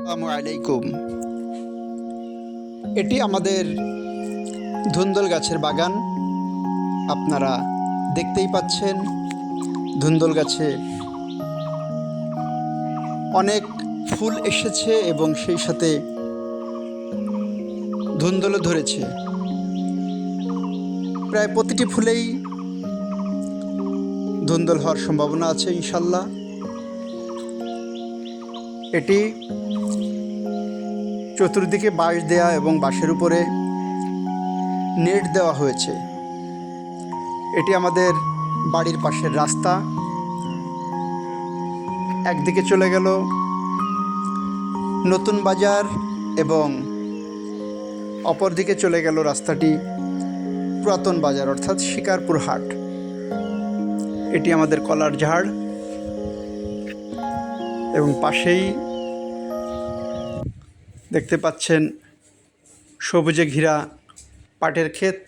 আসসালামু আলাইকুম। এটি আমাদের ধুন্দল গাছের বাগান। আপনারা দেখতেই পাচ্ছেন ধুন্দল গাছে অনেক ফুল এসেছে এবং সেই সাথে ধুন্দলও ধরেছে। প্রায় প্রতিটি ফুলেই ধুন্দল হওয়ার সম্ভাবনা আছে ইনশাল্লাহ। এটি চতুর্দিকে বাঁশ দেয়া এবং বাঁশের উপরে নেট দেওয়া হয়েছে। এটি আমাদের বাড়ির পাশের রাস্তা। একদিকে চলে গেল নতুন বাজার এবং অপর দিকে চলে গেল রাস্তাটি পুরাতন বাজার অর্থাৎ শিকারপুর হাট। এটি আমাদের কলার ঝাড় এবং পাশেই দেখতে পাচ্ছেন সবুজে ঘেরা পাটের ক্ষেত।